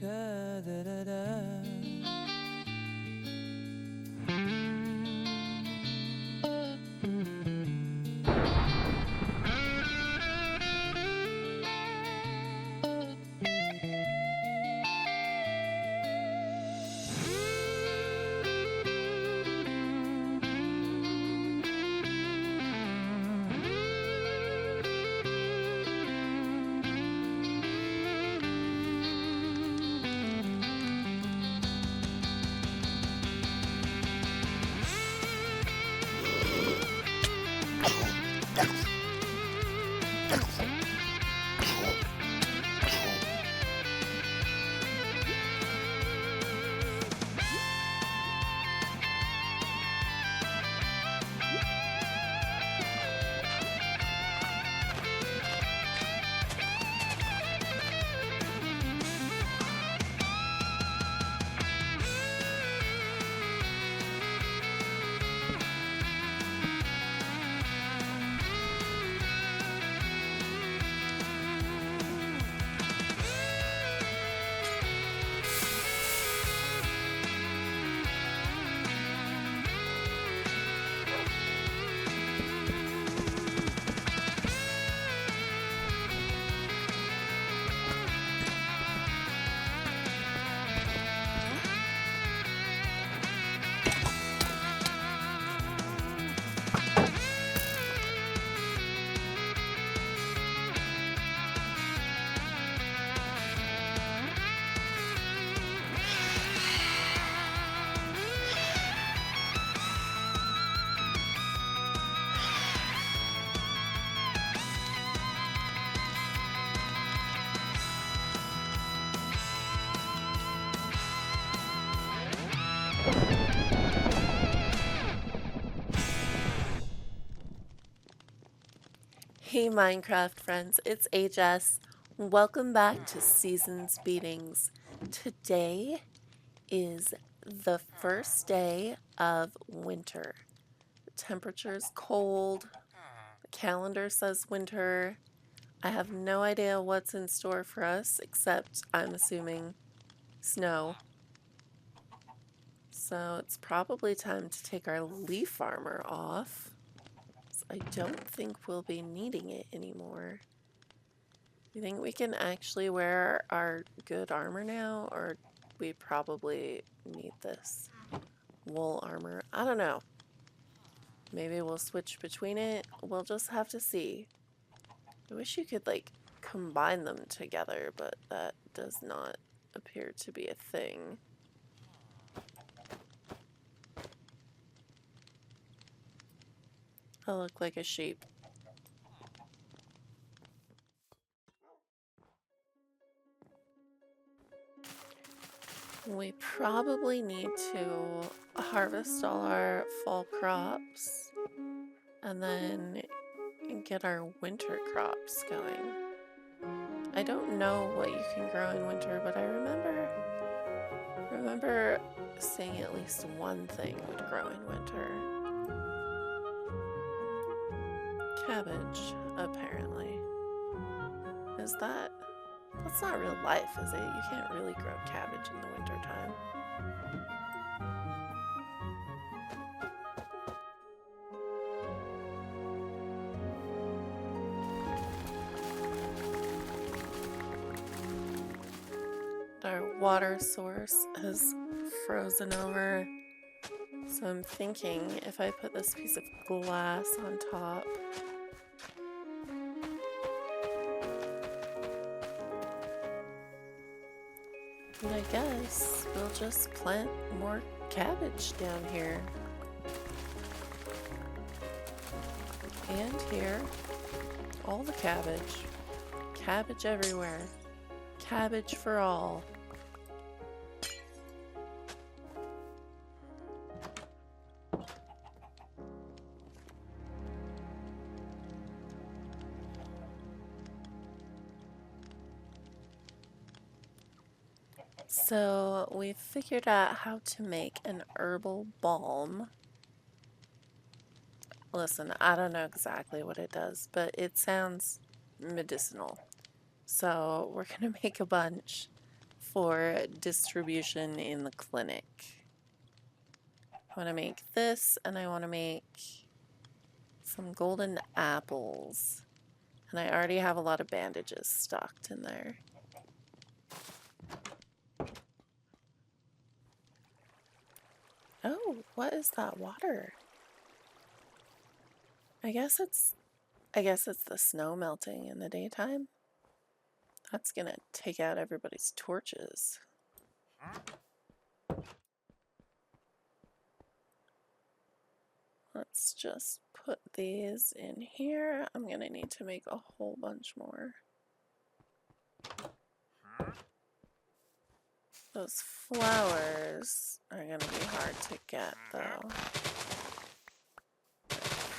Da, da, da, da. Hey Minecraft friends, it's AJess. Welcome back to Seasons Beatings. Today is the first day of winter. The temperature is cold, the calendar says winter. I have no idea what's in store for us, except I'm assuming snow. So it's probably time to take our leaf armor off. I don't think we'll be needing it anymore. You think we can actually wear our good armor now, or we probably need this wool armor? I don't know. Maybe we'll switch between it. We'll just have to see. I wish you could, like, combine them together, but that does not appear to be a thing. I look like a sheep. We probably need to harvest all our fall crops and then get our winter crops going. I don't know what you can grow in winter, but I remember seeing at least one thing would grow in winter. Cabbage, apparently. That's not real life, is it? You can't really grow cabbage in the winter time. Our water source has frozen over, so I'm thinking if I put this piece of glass on top, and I guess we'll just plant more cabbage down here. And here, all the cabbage. Cabbage everywhere. Cabbage for all. So we figured out how to make an herbal balm. Listen, I don't know exactly what it does, but it sounds medicinal. So we're gonna make a bunch, for distribution in the clinic. I want to make this, and I want to make some golden apples. And I already have a lot of bandages stocked in there. Oh, what is that water? I guess it's the snow melting in the daytime. That's gonna take out everybody's torches. Let's just put these in here. I'm gonna need to make a whole bunch more. Those flowers are gonna be hard to get though.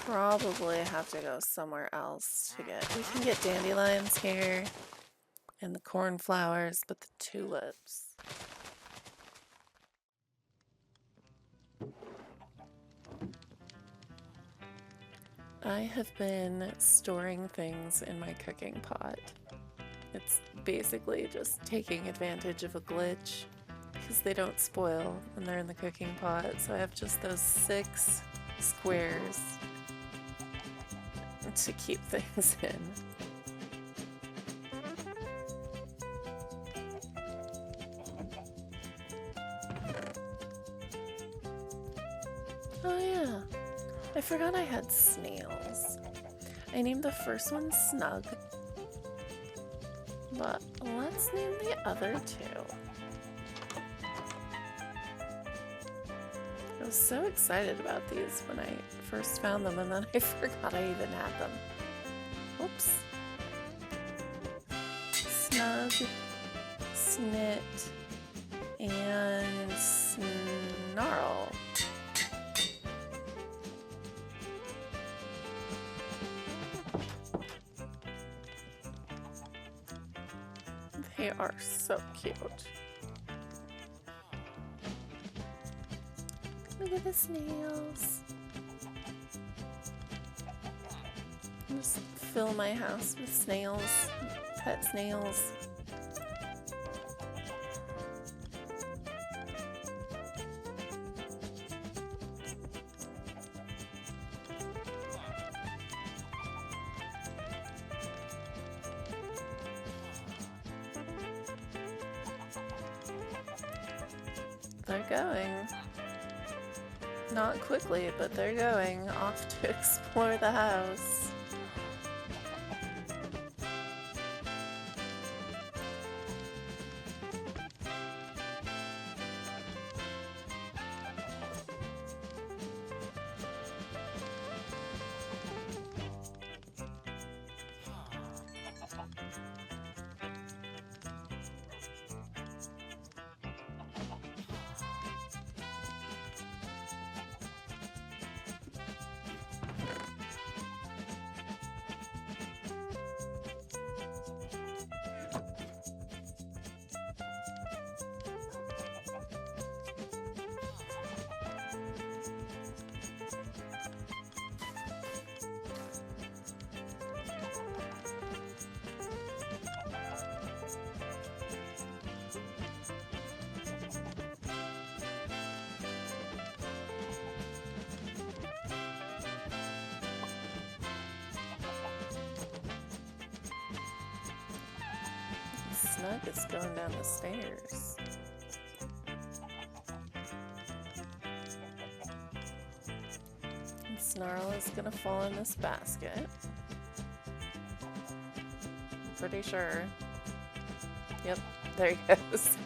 Probably have to go somewhere else to get. We can get dandelions here and the cornflowers, but the tulips. I have been storing things in my cooking pot. It's basically just taking advantage of a glitch because they don't spoil when they're in the cooking pot. So I have just those 6 squares to keep things in. Oh yeah, I forgot I had snails. I named the first one Snug, but let's name the other 2. I was so excited about these when I first found them, and then I forgot I even had them. Oops. Snug, Snit, and Snarl. They are so cute. Look at the snails. Just fill my house with snails, pet snails. They're going. Not quickly, but they're going off to explore the house. Snug is going down the stairs. And Snarl is gonna fall in this basket. I'm pretty sure. Yep, there he goes.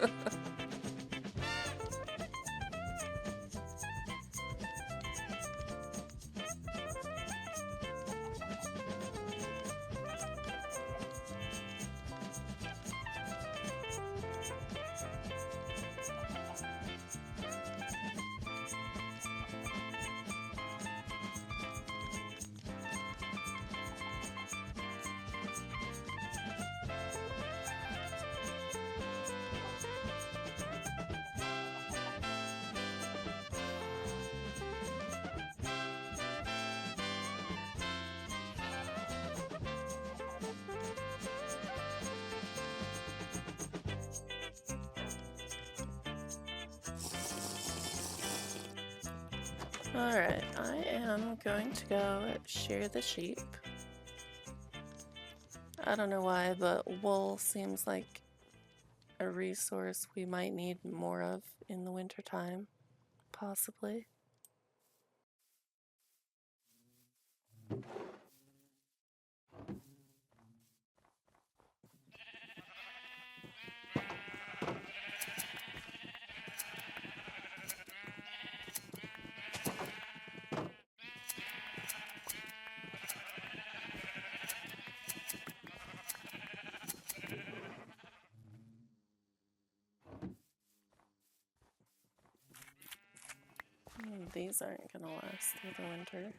Alright, I am going to go shear the sheep. I don't know why, but wool seems like a resource we might need more of in the wintertime, possibly. These aren't gonna last through the winter.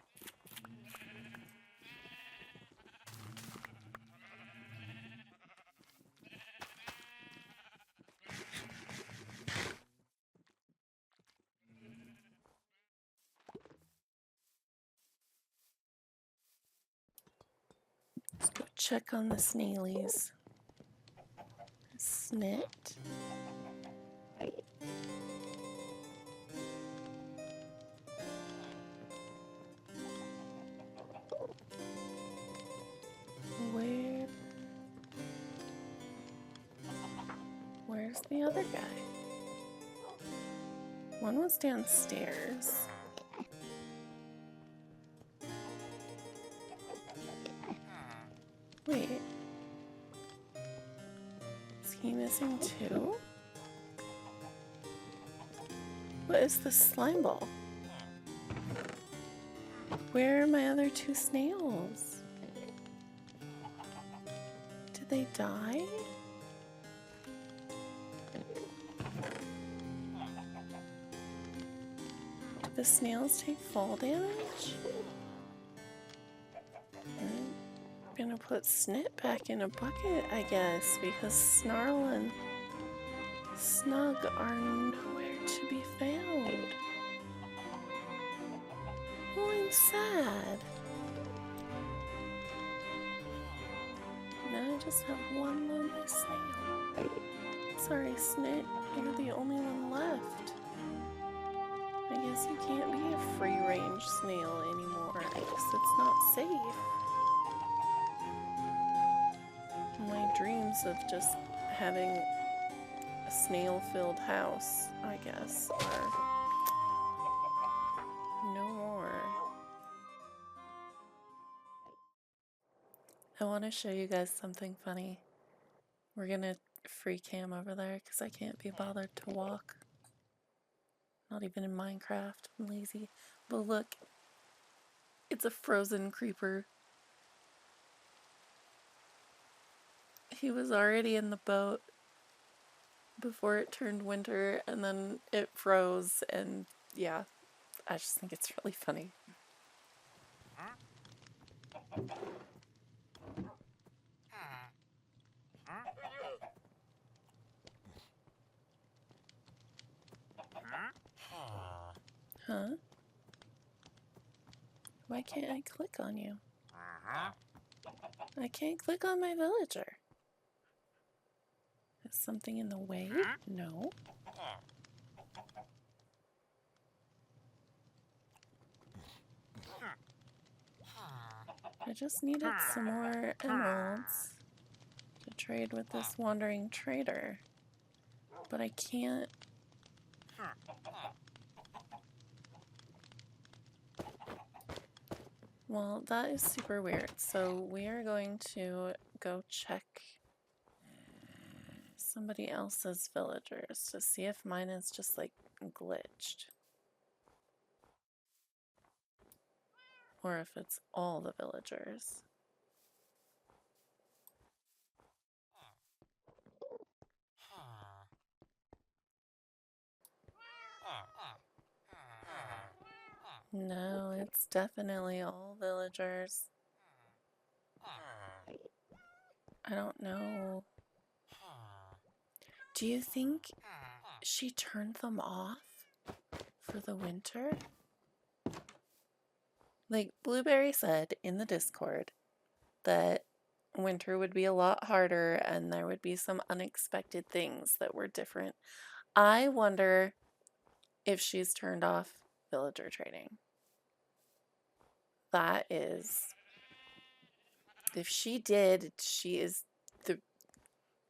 Let's go check on the snailies. Snit. Where's the other guy? One was downstairs. Wait. Is he missing too? What is the slime ball? Where are my other two snails? Did they die? Did the snails take fall damage? I'm gonna put Snit back in a bucket, I guess, because Snarl and Snug are nowhere to be found. Oh, I'm sad. Now I just have one lonely snail. Sorry, Snit, you're the only one left. I guess you can't be a free-range snail anymore. I guess it's not safe. My dreams of just having a snail-filled house, I guess, are no more. I want to show you guys something funny. We're gonna free cam over there because I can't be bothered to walk. Not even in Minecraft. I'm lazy. But look, it's a frozen creeper. He was already in the boat before it turned winter, and then it froze, and yeah, I just think it's really funny. Huh? Why can't I click on you? I can't click on my villager. Is something in the way? No. I just needed some more emeralds to trade with this wandering trader. But I can't. Well, that is super weird. So we are going to go check somebody else's villagers to see if mine is just like glitched. Or if it's all the villagers. No, it's definitely all villagers. I don't know. Do you think she turned them off for the winter? Like Blueberry said in the Discord that winter would be a lot harder and there would be some unexpected things that were different. I wonder if she's turned off villager trading. that is. If she did, she is the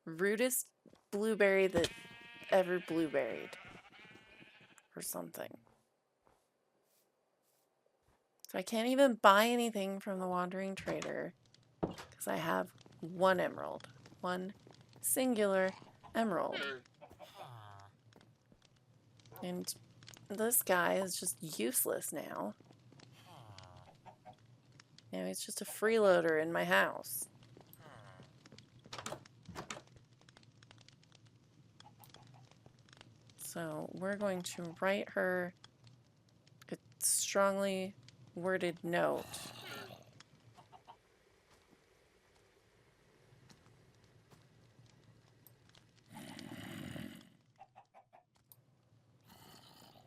rudest blueberry that ever blueberried. Or something. So I can't even buy anything from the Wandering Trader because I have one emerald. One singular emerald. And this guy is just useless now. You know, he's just a freeloader in my house. So we're going to write her a strongly worded note.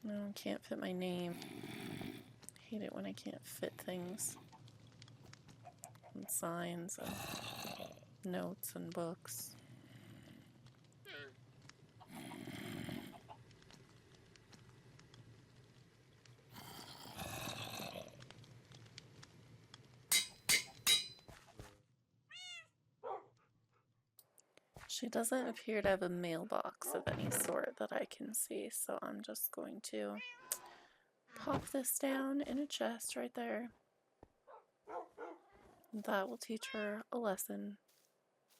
No, can't fit my name. I hate it when I can't fit things. And signs and notes and books. She doesn't appear to have a mailbox of any sort that I can see, so I'm just going to pop this down in a chest right there. That will teach her a lesson,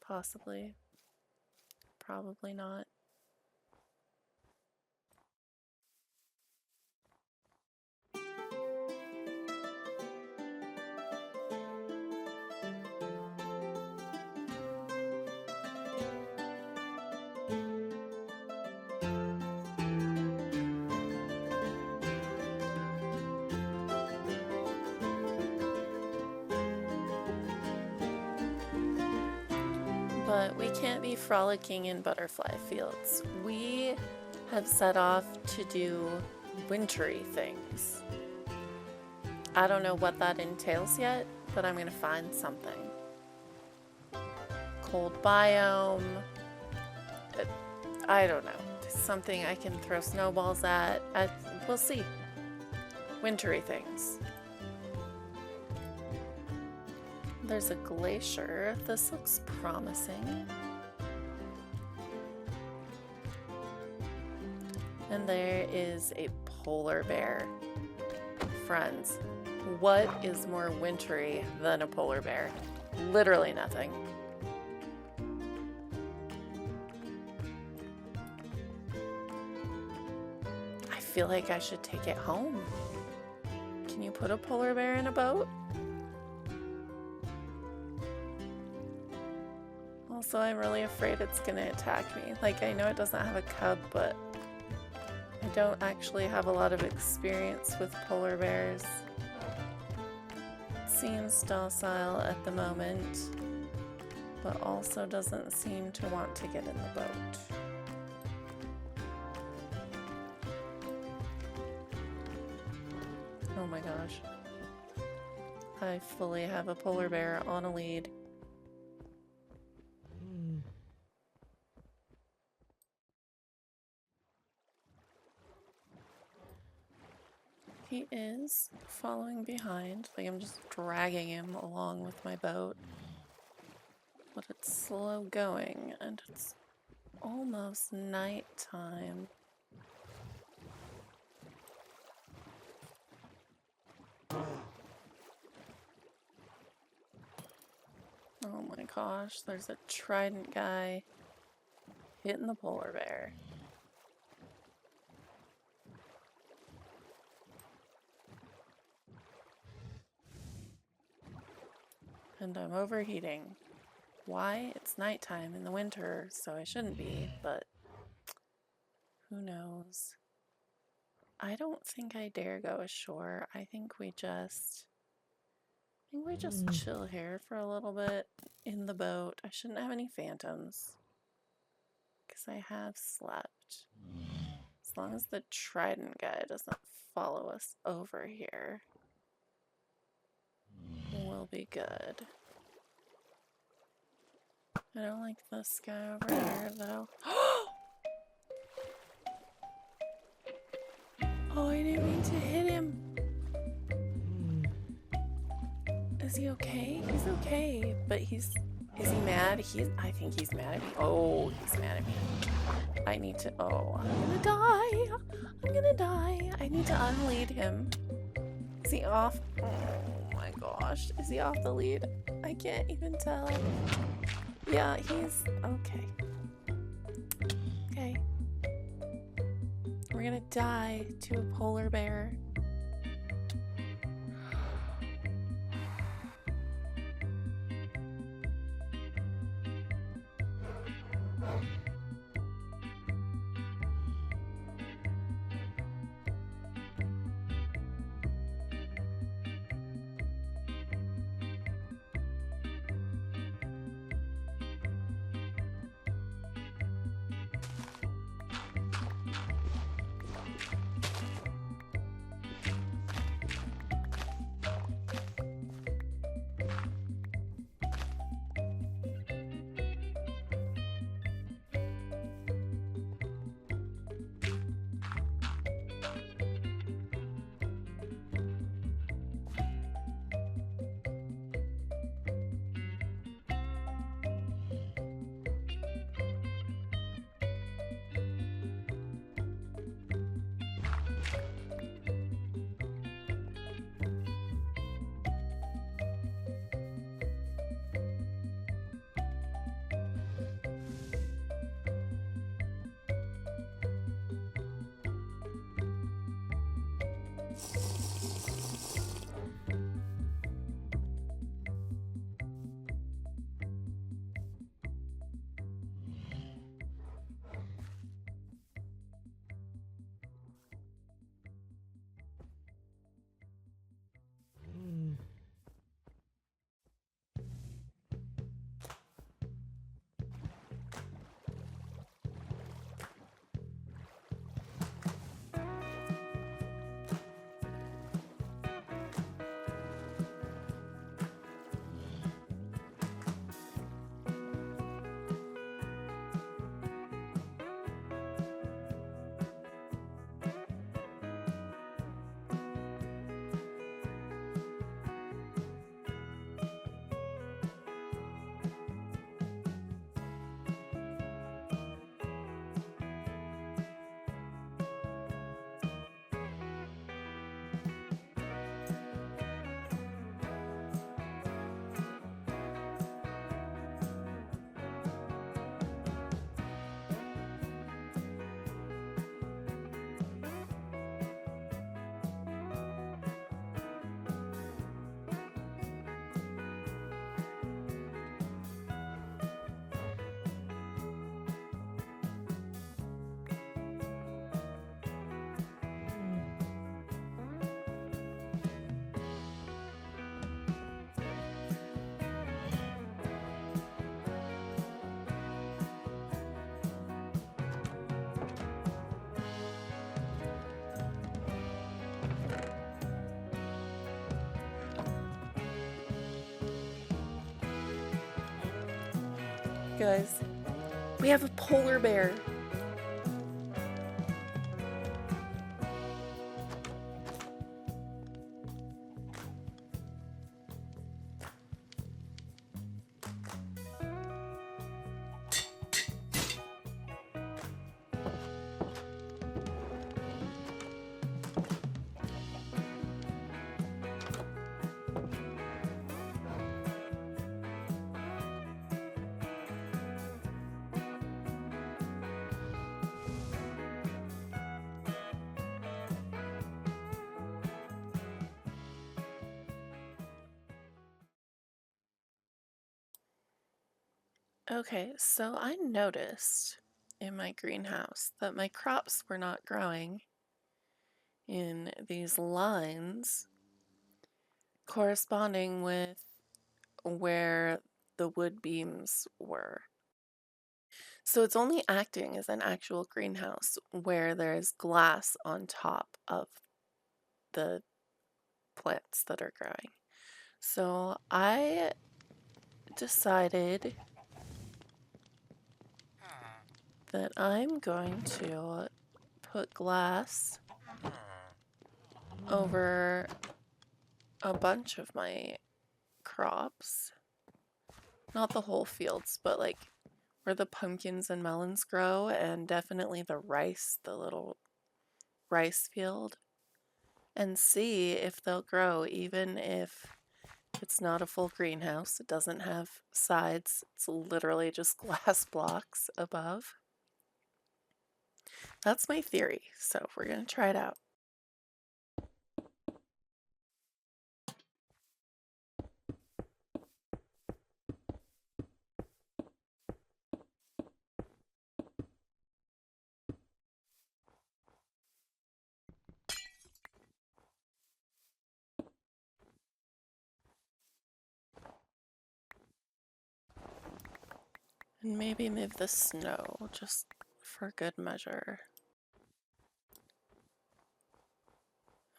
possibly. Probably not. But we can't be frolicking in butterfly fields. We have set off to do wintry things. I don't know what that entails yet, but I'm gonna find something. Cold biome. I don't know. Something I can throw snowballs at. We'll see. Wintry things. There's a glacier. This looks promising. And there is a polar bear. Friends, what is more wintry than a polar bear? Literally nothing. I feel like I should take it home. Can you put a polar bear in a boat? Also, I'm really afraid it's gonna attack me. Like, I know it doesn't have a cub, but I don't actually have a lot of experience with polar bears. It seems docile at the moment, but also doesn't seem to want to get in the boat. Oh my gosh. I fully have a polar bear on a lead. He is following behind, like I'm just dragging him along with my boat. But it's slow going, and it's almost nighttime. Oh my gosh, there's a trident guy hitting the polar bear. And I'm overheating. Why? It's nighttime in the winter, so I shouldn't be, but who knows? I don't think I dare go ashore. I think we just chill here for a little bit in the boat. I shouldn't have any phantoms because I have slept. As long as the trident guy doesn't follow us over here, we'll be good. I don't like this guy over here, though. Oh, I didn't mean to hit him. Is he okay? He's okay, but is he mad? I think he's mad at me. Oh, he's mad at me. I need to, oh, I'm gonna die. I'm gonna die. I need to unlead him. Is he off? Oh my gosh. Is he off the lead? I can't even tell. Yeah, he's okay. Okay. We're gonna die to a polar bear. Guys, we have a polar bear. Okay, so I noticed in my greenhouse that my crops were not growing in these lines corresponding with where the wood beams were. So it's only acting as an actual greenhouse where there's glass on top of the plants that are growing. So I decided that I'm going to put glass over a bunch of my crops. Not the whole fields, but like where the pumpkins and melons grow, and definitely the rice, the little rice field, and see if they'll grow, even if it's not a full greenhouse. It doesn't have sides. It's literally just glass blocks above. That's my theory, so we're going to try it out. And maybe move the snow just for good measure.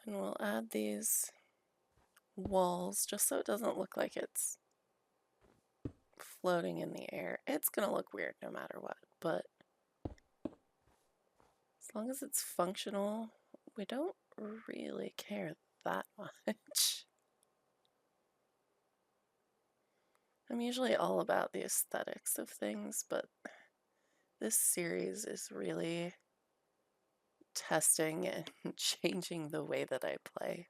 And we'll add these walls just so it doesn't look like it's floating in the air. It's going to look weird no matter what, but as long as it's functional, we don't really care that much. I'm usually all about the aesthetics of things, but this series is really testing and changing the way that I play.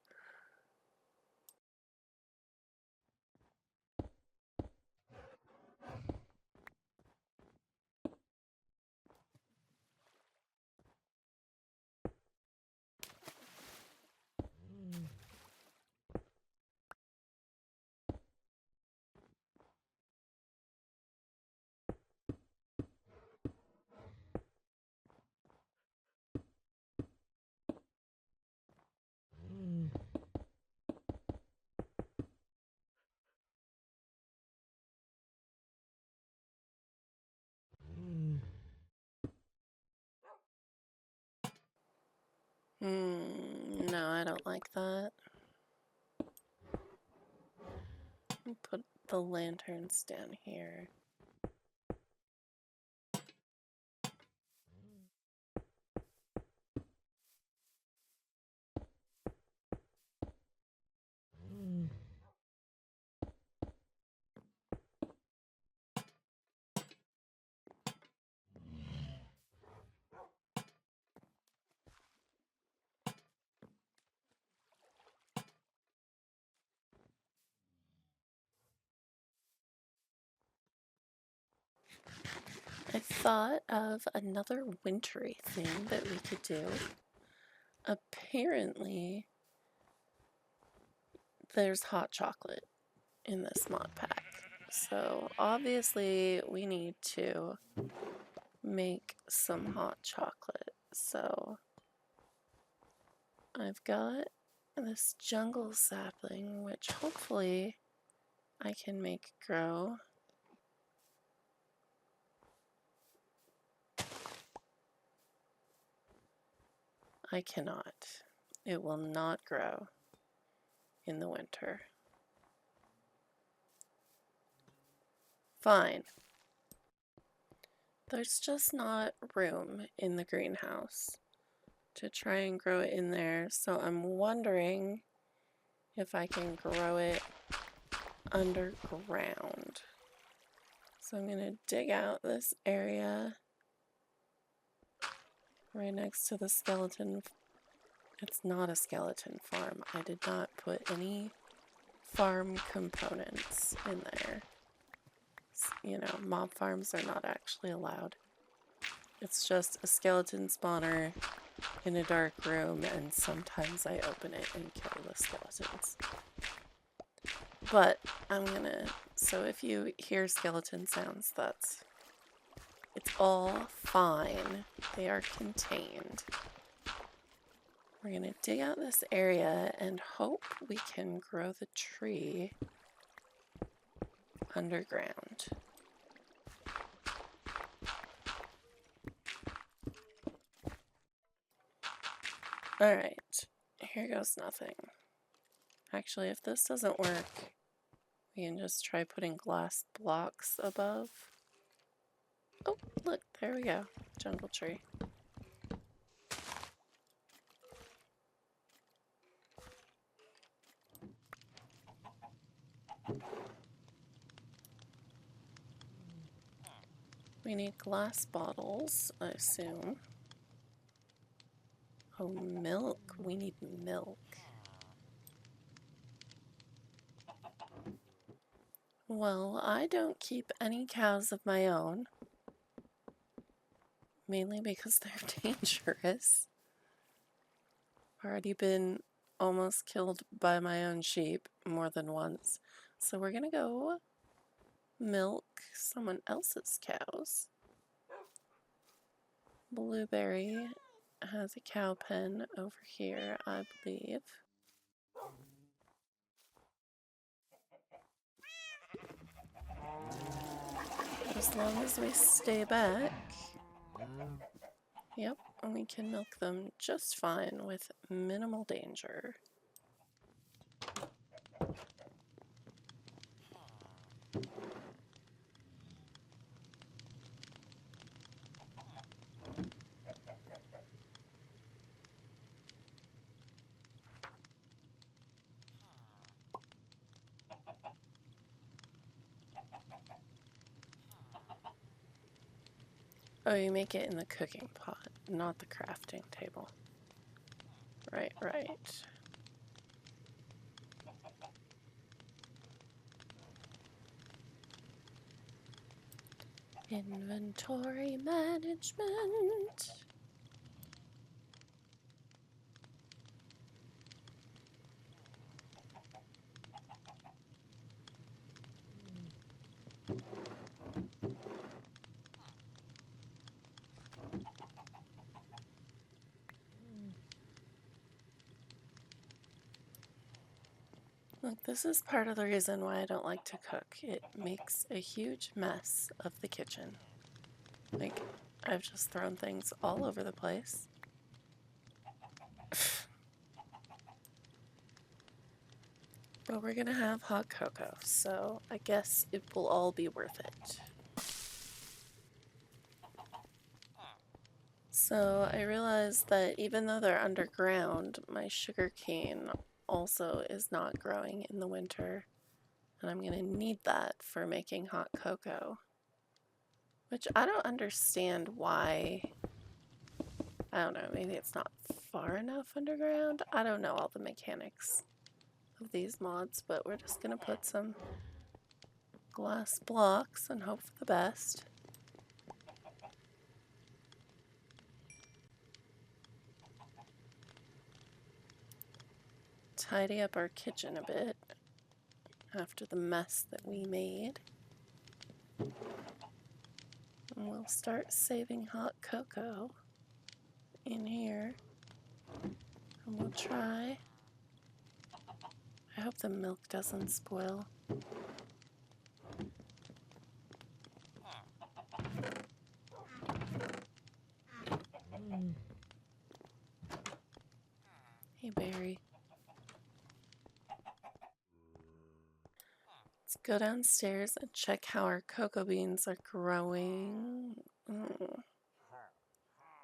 No, I don't like that. I'll put the lanterns down here. I thought of another wintry thing that we could do. Apparently, there's hot chocolate in this mod pack. So obviously we need to make some hot chocolate. So I've got this jungle sapling, which hopefully I can make grow. I cannot. It will not grow in the winter. Fine. There's just not room in the greenhouse to try and grow it in there, so I'm wondering if I can grow it underground. So I'm gonna dig out this area right next to the skeleton. It's not a skeleton farm. I did not put any farm components in there. You know, mob farms are not actually allowed. It's just a skeleton spawner in a dark room, and sometimes I open it and kill the skeletons. But I'm gonna, so if you hear skeleton sounds, it's all fine. They are contained. We're gonna dig out this area and hope we can grow the tree underground. Alright, here goes nothing. Actually, if this doesn't work, we can just try putting glass blocks above. Oh, look, there we go. Jungle tree. We need glass bottles, I assume. Oh, milk. We need milk. Well, I don't keep any cows of my own. Mainly because they're dangerous. Already been almost killed by my own sheep more than once. So we're gonna go milk someone else's cows. Blueberry has a cow pen over here, I believe. As long as we stay back. Yep, and we can milk them just fine with minimal danger. Oh, you make it in the cooking pot, not the crafting table. Right, right. Inventory management. Look, this is part of the reason why I don't like to cook. It makes a huge mess of the kitchen. Like, I've just thrown things all over the place. But we're gonna have hot cocoa, so I guess it will all be worth it. So I realized that even though they're underground, my sugar cane also is not growing in the winter. And I'm gonna need that for making hot cocoa. Which I don't understand why. I don't know, maybe it's not far enough underground? I don't know all the mechanics of these mods, but we're just gonna put some glass blocks and hope for the best. Tidy up our kitchen a bit after the mess that we made. And we'll start saving hot cocoa in here. And we'll try. I hope the milk doesn't spoil. Hey, Barry. Let's go downstairs and check how our cocoa beans are growing.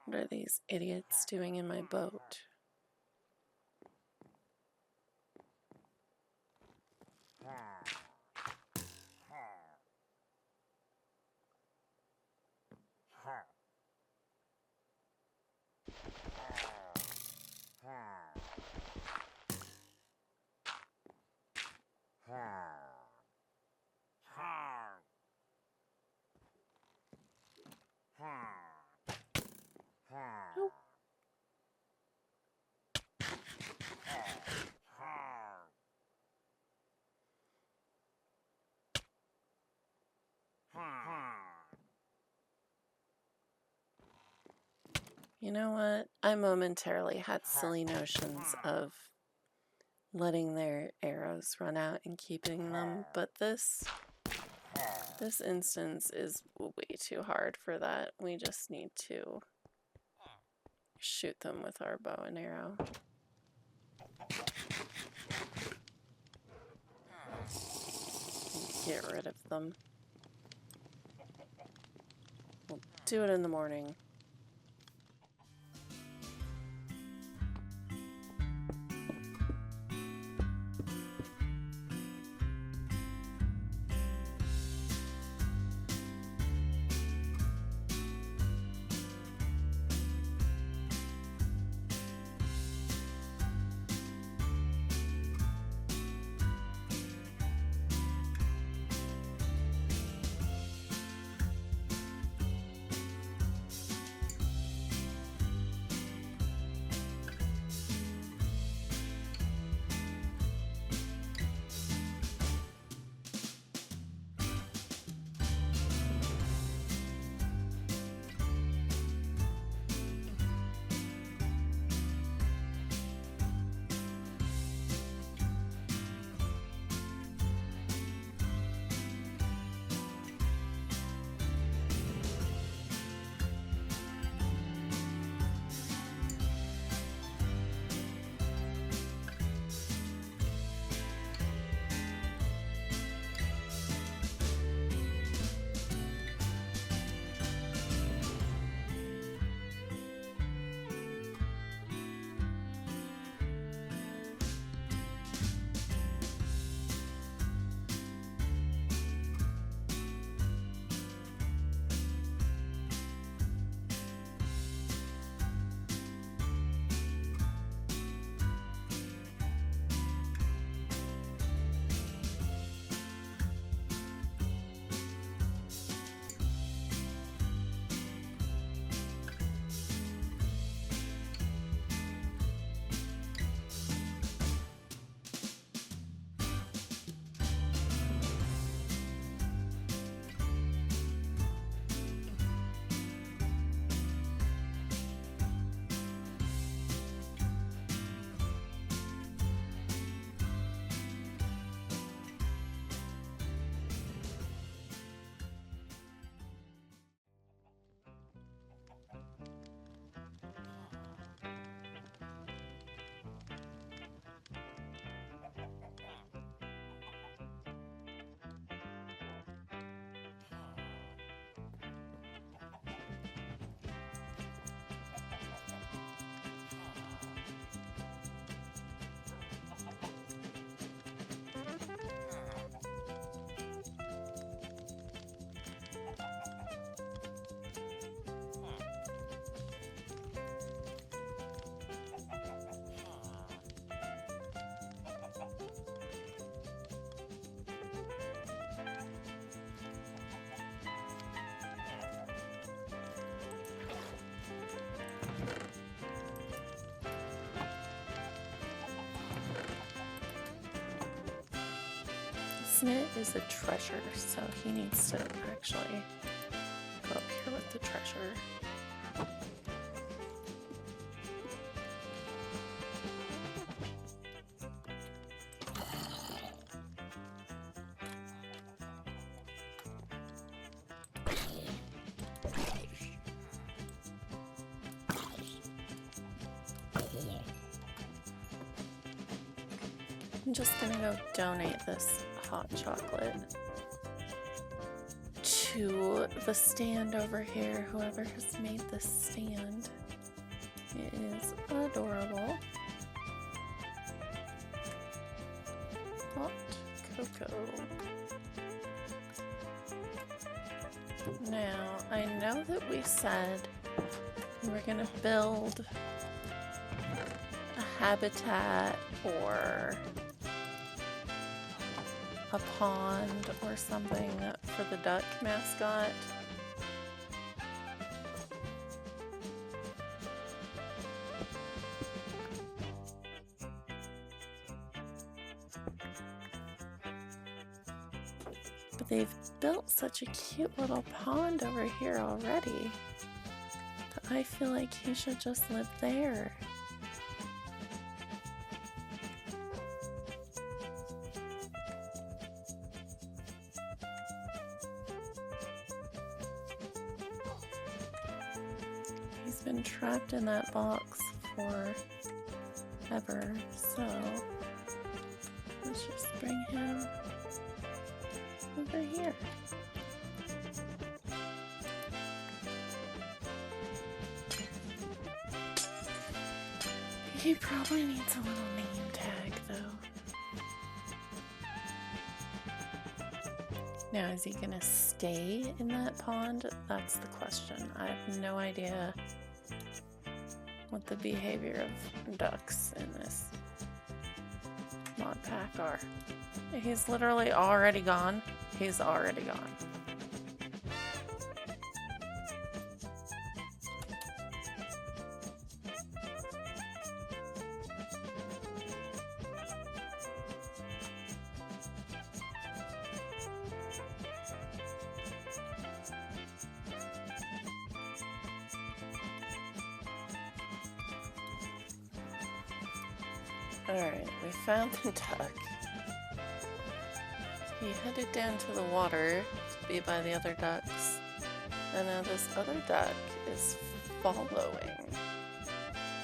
What are these idiots doing in my boat? Nope. You know what? I momentarily had silly notions of letting their arrows run out and keeping them, but this instance is way too hard for that. We just need to shoot them with our bow and arrow. Get rid of them. We'll do it in the morning. basement is a treasure, so he needs to actually go up here with the treasure. I'm just gonna go donate this hot chocolate to the stand over here, whoever has made this stand. It is adorable. Hot cocoa. Now, I know that we said we were gonna build a habitat or a pond or something for the duck mascot. But they've built such a cute little pond over here already that I feel like he should just live there. He's been trapped in that box forever, so let's just bring him over here. He probably needs a little name tag, though. Now, is he gonna stay in that pond? That's the question. I have no idea what the behavior of ducks in this mod pack are. He's literally already gone. He's already gone. Alright, we found the duck. He headed down to the water to be by the other ducks. And now this other duck is following.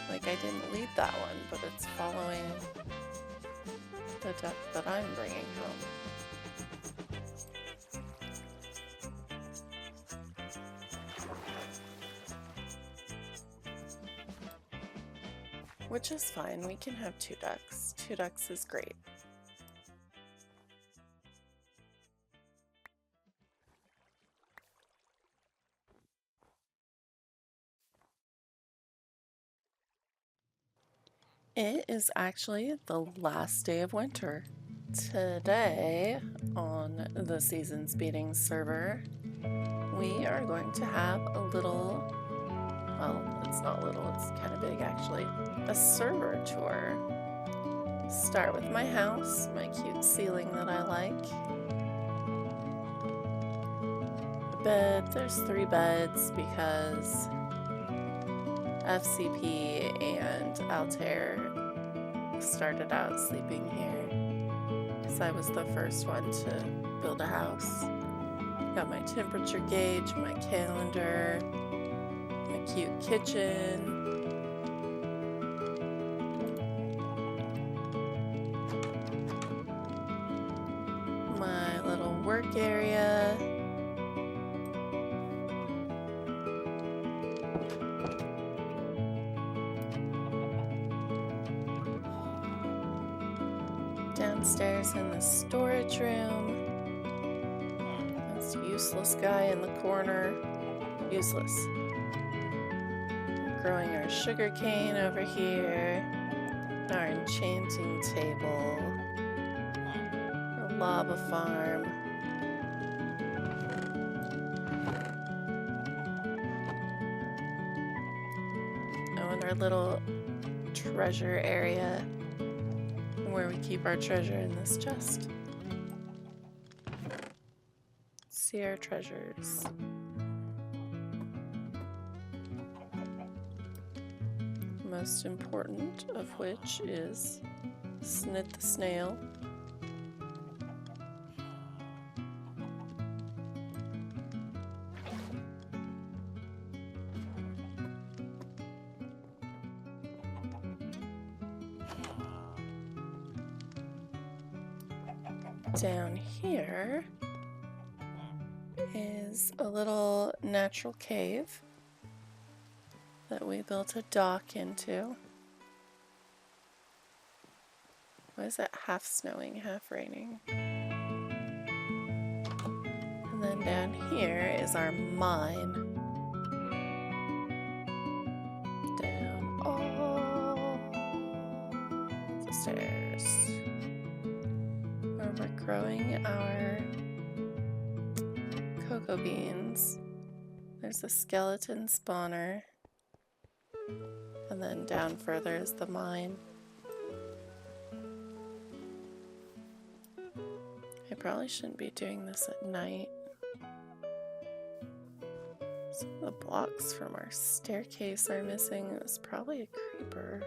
Like, I didn't lead that one, but it's following the duck that I'm bringing home. Which is fine, we can have 2 ducks. 2 ducks is great. It is actually the last day of winter. Today, on the Seasons Beating server, we are going to have a little, well, it's not little, it's kind of big actually, a server tour. Start with my house, my cute ceiling that I like. The bed, there's 3 beds because FCP and Altair started out sleeping here because I was the first one to build a house. Got my temperature gauge, my calendar, my cute kitchen. My little work area. Downstairs in the storage room. That's useless guy in the corner. Useless. Growing our sugar cane over here. Our enchanting table. Our lava farm. Oh, and our little treasure area where we keep our treasure in this chest. see our treasures. Most important of which is Snit the snail. Down here is a little natural cave that we built a dock into. Why is it half snowing, half raining? And then down here is our mine. Down all the stairs. Where we're growing our cocoa beans. There's a skeleton spawner. And then down further is the mine. I probably shouldn't be doing this at night. Some of the blocks from our staircase are missing. It was probably a creeper.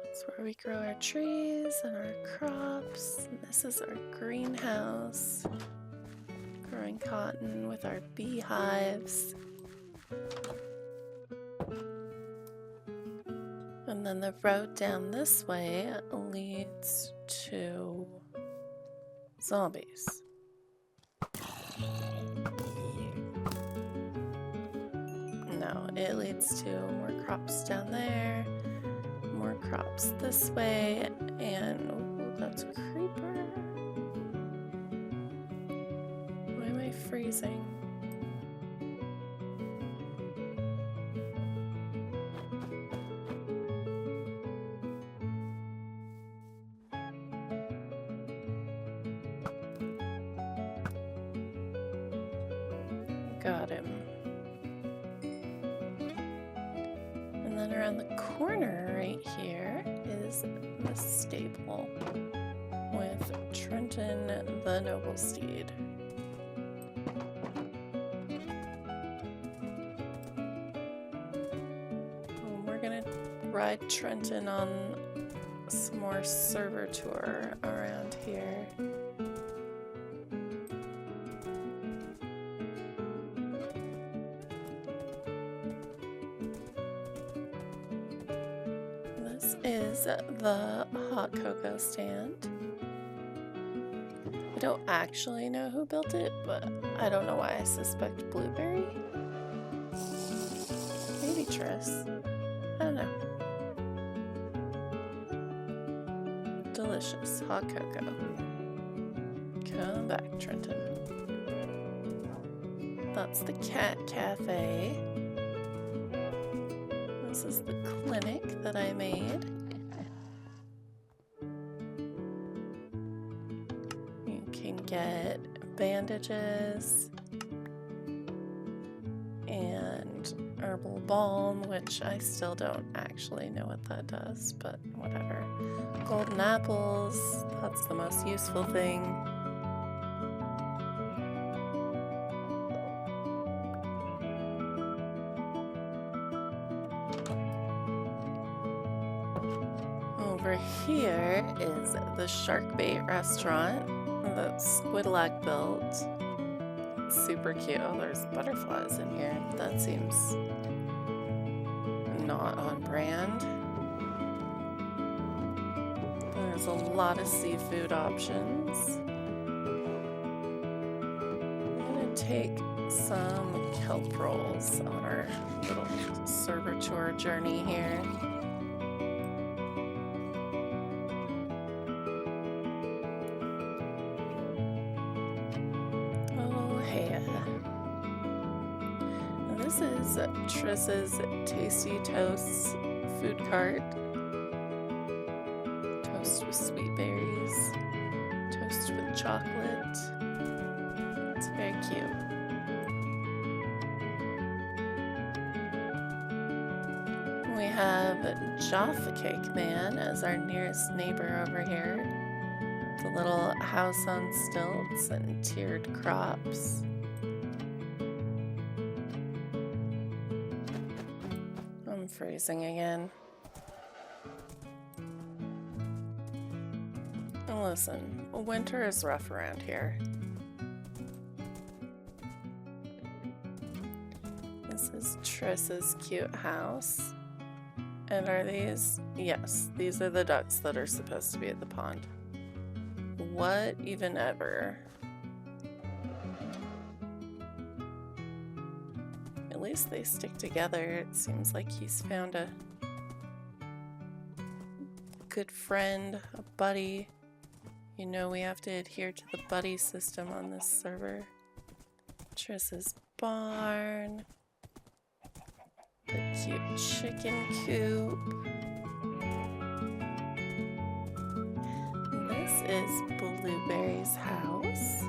That's where we grow our trees and our crops. And this is our greenhouse. Growing cotton with our beehives. And then the road down this way leads to zombies. No, it leads to more crops down there, more crops this way, and oh, that's a creeper. Why am I freezing? Got him. And then around the corner right here is the stable with Trenton the Noble Steed. We're gonna ride Trenton on some more server tour around here. Is the hot cocoa stand. I don't actually know who built it, but I don't know why I suspect Blueberry. Maybe Triss. I don't know. Delicious hot cocoa. Come back, Trenton. That's the cat cafe. This is the clinic that I made. You can get bandages and herbal balm, which I still don't actually know what that does, but whatever. Golden apples, that's the most useful thing. Over here is the shark bait restaurant that Squidlag built. It's super cute. Oh, there's butterflies in here. That seems not on brand. There's a lot of seafood options. I'm gonna take some kelp rolls on our little server tour journey here. This is Triss's Tasty Toasts food cart. Toast with sweet berries, toast with chocolate. It's very cute. We have Jaffa Cake Man as our nearest neighbor over here. The little house on stilts and tiered crops. I'm freezing again. And listen, winter is rough around here. This is Triss's cute house. And are these? Yes, these are the ducks that are supposed to be at the pond. What even ever? At least they stick together. It seems like he's found a good friend, a buddy. You know we have to adhere to the buddy system on this server. Triss's barn. The cute chicken coop. This is Blueberry's house.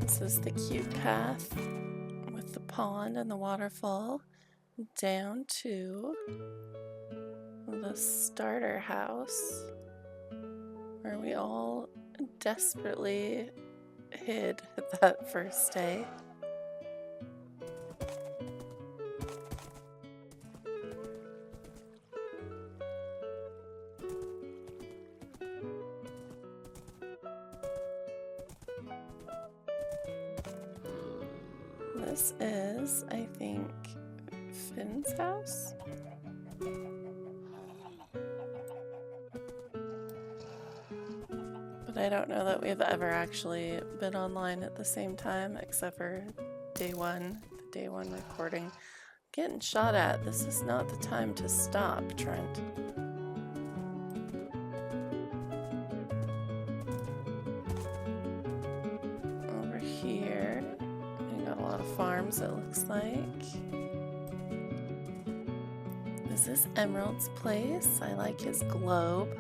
This is the cute path with the pond and the waterfall down to the starter house where we all desperately hid that first day. This is, I think, Finn's house. But I don't know that we've ever actually been online at the same time, except for day one, the day one recording. Getting shot at. This is not the time to stop, Trent. Over here, we got a lot of farms, it looks like. This is Emerald's place. I like his globe.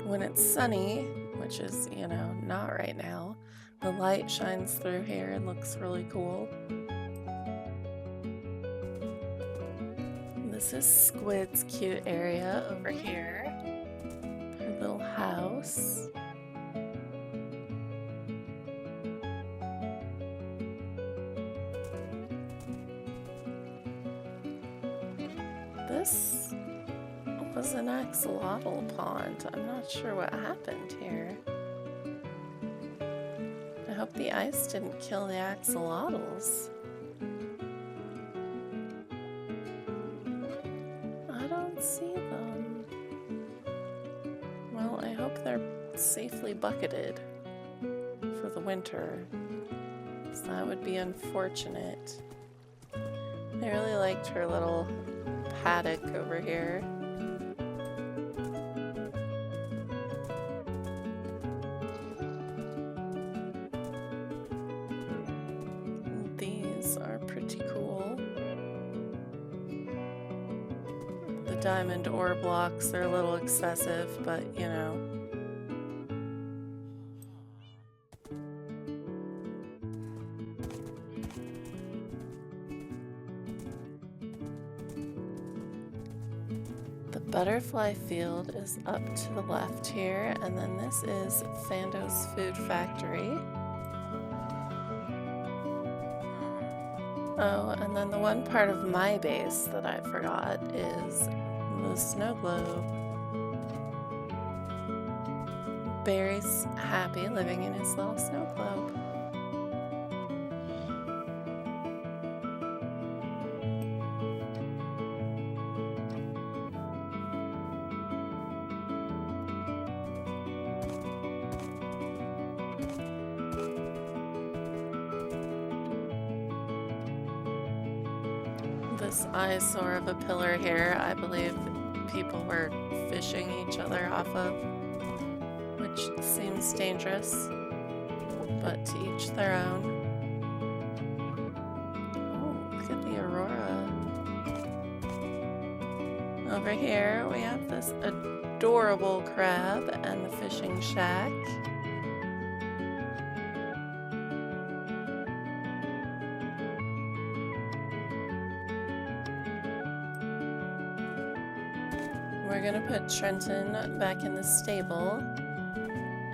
When it's sunny, which is, you know, not right now, the light shines through here and looks really cool. This is Squid's cute area over here. Her little house. This was an axolotl pond. I'm not sure what happened here. I hope the ice didn't kill the axolotls. I don't see them. Well, I hope they're safely bucketed for the winter, because that would be unfortunate. I really liked her little paddock over here. These are pretty cool. The diamond ore blocks are a little excessive, but you know. The butterfly field is up to the left here, and then this is Fando's Food Factory. Oh, and then the one part of my base that I forgot is the snow globe. Barry's happy living in his little snow globe. This eyesore of a pillar here, I believe people were fishing each other off of, which seems dangerous, but to each their own. Oh, look at the aurora. Over here we have this adorable crab and the fishing shack. gonna put Trenton back in the stable,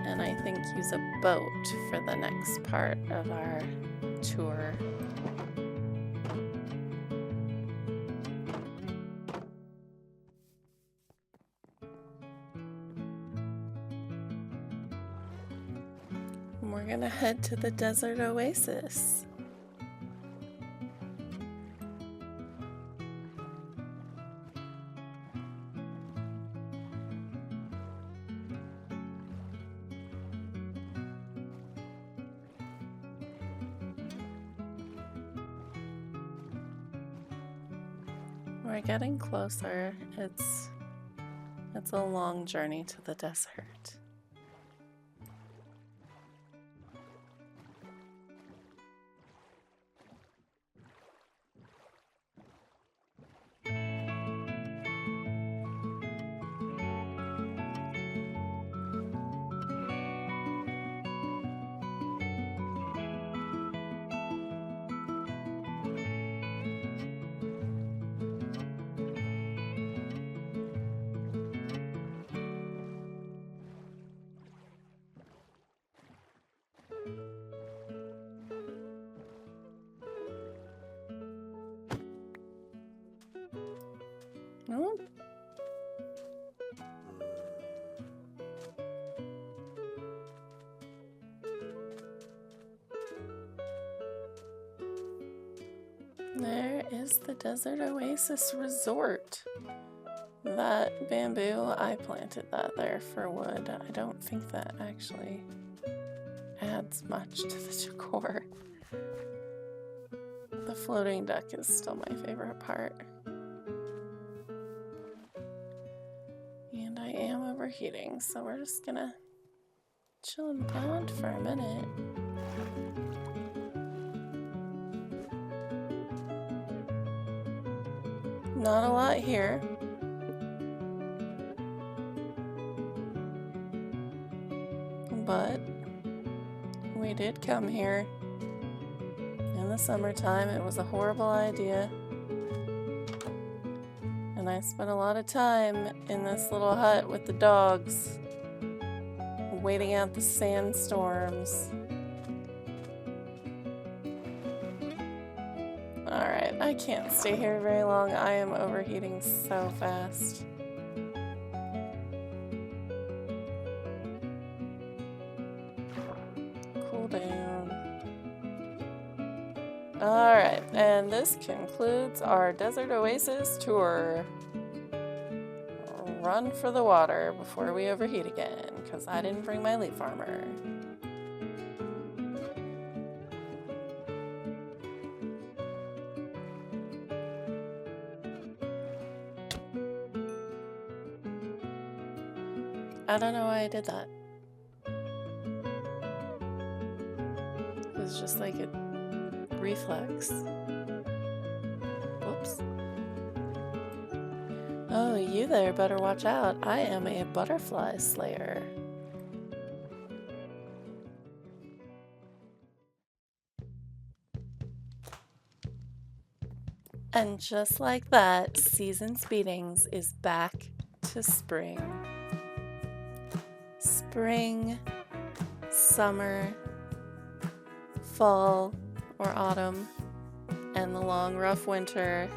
and I think use a boat for the next part of our tour. And we're gonna head to the desert oasis. We're getting closer. It's a long journey to the desert. Oh. There is the Desert Oasis Resort. That bamboo, I planted that there for wood. I don't think that actually adds much to the decor. The floating duck is still my favorite part. And I am overheating, so we're just gonna chill in the pond for a minute. Not a lot here. But we did come here in the summertime. It was a horrible idea. And I spent a lot of time in this little hut with the dogs, waiting out the sandstorms. Alright, I can't stay here very long. I am overheating so fast. Cool down. Alright, and this concludes our Desert Oasis tour. Run for the water before we overheat again, because I didn't bring my leaf armor. I don't know why I did that. It was just like a reflex. Whoops. Oh, you there better watch out. I am a butterfly slayer. And just like that, Seasons Beatings is back to spring. Spring, summer, fall or autumn, and the long rough winter,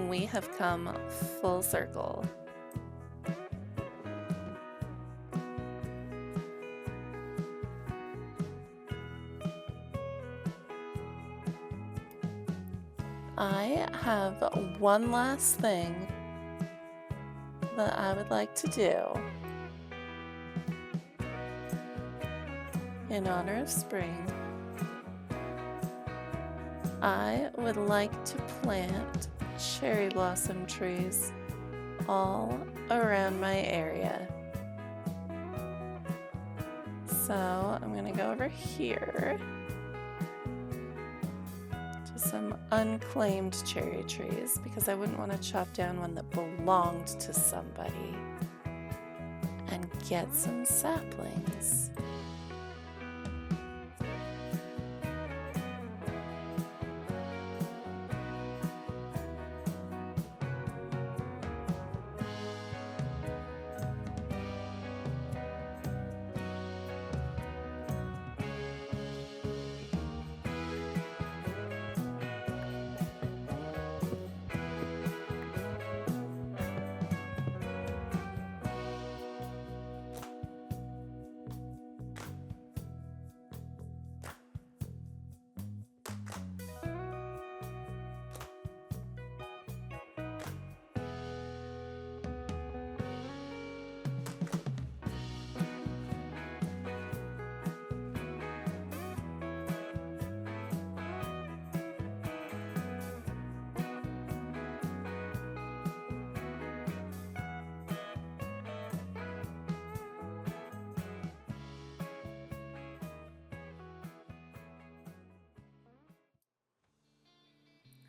we have come full circle. I have one last thing that I would like to do in honor of spring. I would like to plant cherry blossom trees all around my area. So I'm gonna go over here to some unclaimed cherry trees because I wouldn't want to chop down one that belonged to somebody, and get some saplings.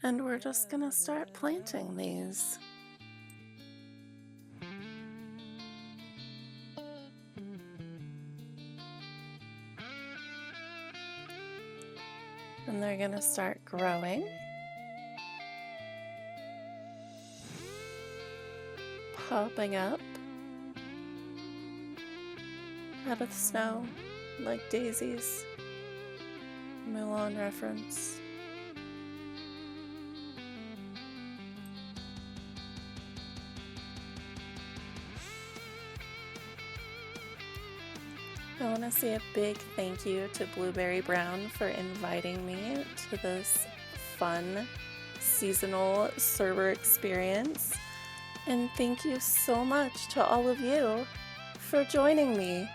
And we're just gonna start planting these. And they're gonna start growing, popping up out of the snow like daisies. Mulan reference. I want to say a big thank you to Blueberry Brown for inviting me to this fun seasonal server experience. And thank you so much to all of you for joining me.